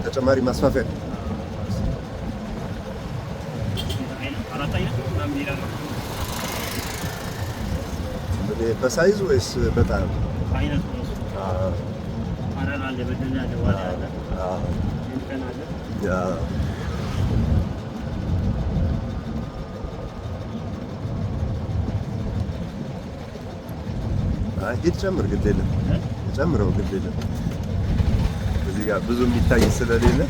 ተጨማሪ ማስፋፊያ በሳይዝ ወይስ በጣም አይነት ነው? አረን አለ፣ በደል አለ፣ ዋላ አለ፣ እንከን አለ። ሂድ ጨምር፣ ግድ የለም ጨምረው፣ ግድ የለም። እዚህ ጋር ብዙ የሚታይ ስለሌለ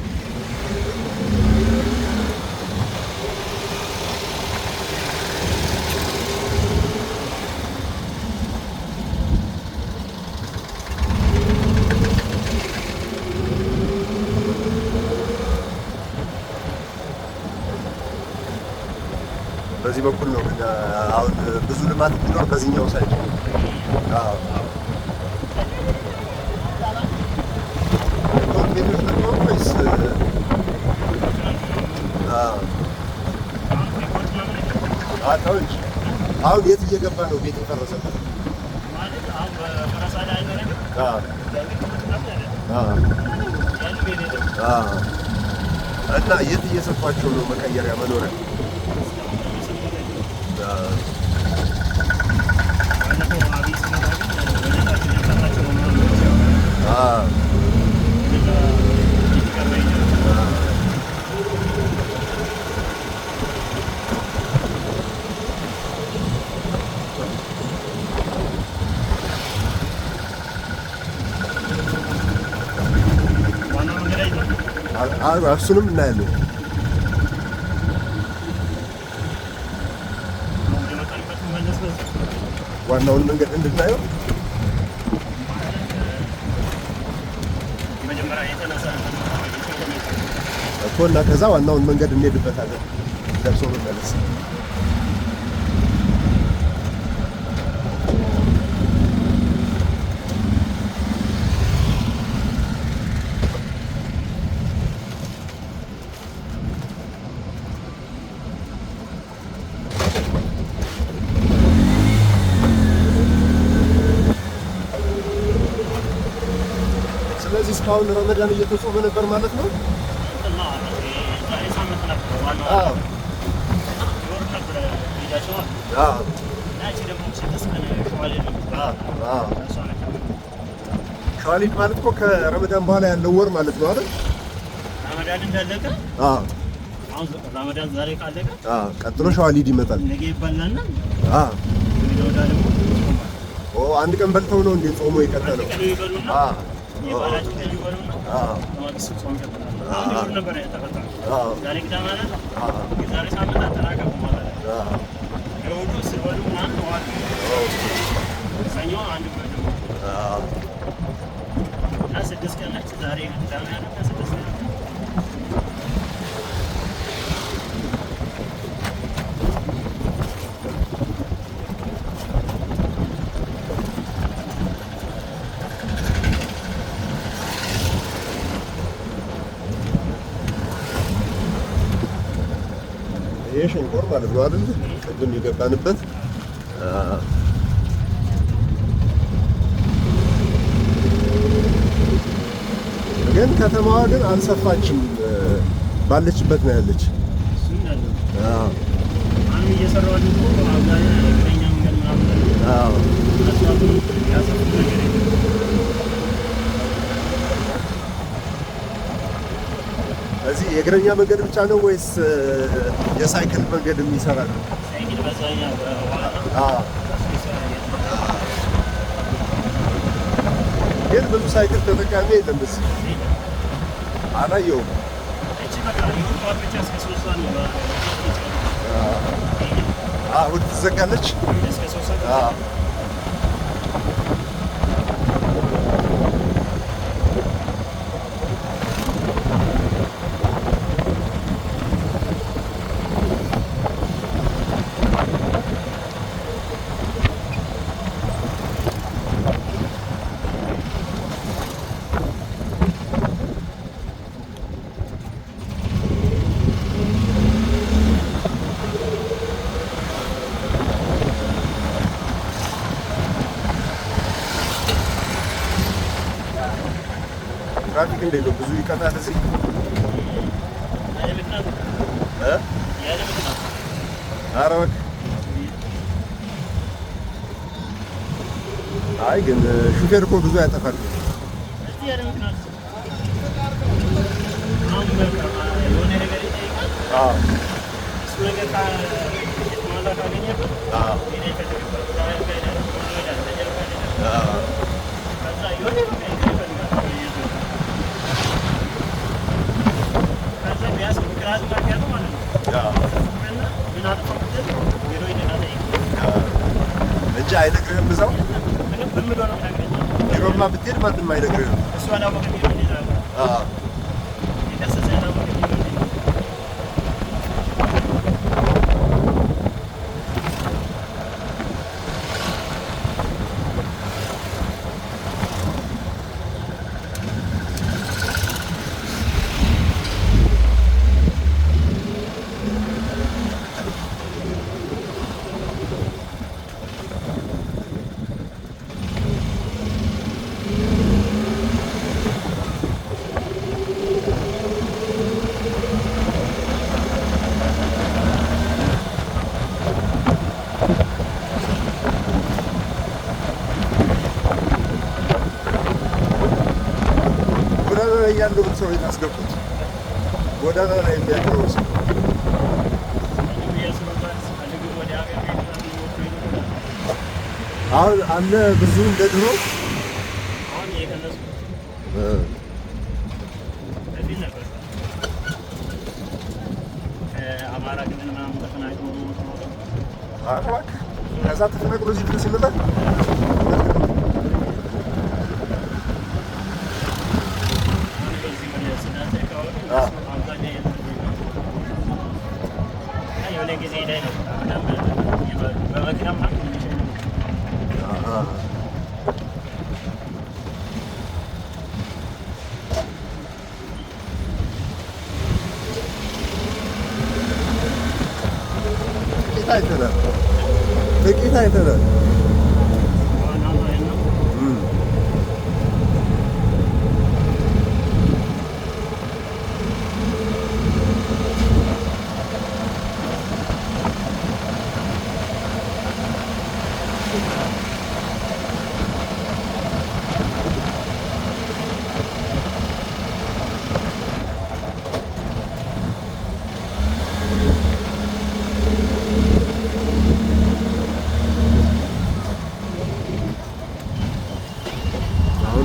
በዚህ በኩል ነው። ግን አሁን ብዙ ልማት ቢኖር በዚህኛው ሳይድ ቤቶች ደግሞ ወይስ አሁን የት እየገባ ነው ቤት የፈረሰበት? እና የት እየሰፋቸው ነው መቀየሪያ መኖሪያ? እሱንም እናያለን። ዋናውን መንገድ እንድናየው እኮ እና ከዛ ዋናውን መንገድ እንሄድበታለን። ደርሶ መመለስ እስካሁን ረመዳን እየተጾመ ነበር ማለት ነው። ሸዋሊድ ማለት እኮ ከረመዳን በኋላ ያለው ወር ማለት ነው አይደል? ረመዳን እንዳለቀ አሁን ረመዳን ዛሬ ካለቀ ቀጥሎ ሸዋሊድ ይመጣል። ነገ ይባላልና አንድ ቀን በልተው ነው እንዴ ጾሙ የቀጠለው? ሸንኮር ማለት ነው አይደል? ቅድም የገባንበት ግን ከተማዋ ግን አልሰፋችም፣ ባለችበት ነው ያለች። እዚህ የእግረኛ መንገድ ብቻ ነው ወይስ የሳይክል መንገድ የሚሰራል? ግን ብዙ ሳይክል ተጠቃሚ የለም። እዚህ አላየሁም። እሑድ ትዘጋለች። እንዴት ነው? ብዙ ይቀናል እዚህ ኧረ በቃ አይ ግን ሹፌር እኮ ብዙ ያጠፋል። እንጂ አይነግርህም እዛው ቢሮማ ብትሄድ ማንም አይነግርህም። ያለውን ሰው ያስገቡት ጎዳና ላይ የሚያድረው ሰው አሁን አለ ብዙ እንደ ድሮ አማራ ክልል ምናምን ተፈናቅሎ ከዛ ተፈናቅሎ እዚህ ድረስ ይመጣል። ጥቂት አይተናል።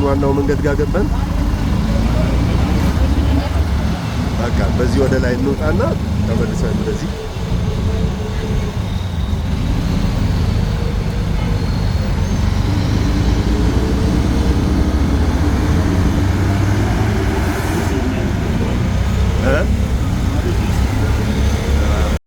ዋናው መንገድ ጋር ገባን። በቃ በዚህ ወደ ላይ እንውጣና ተመልሰን እንደዚህ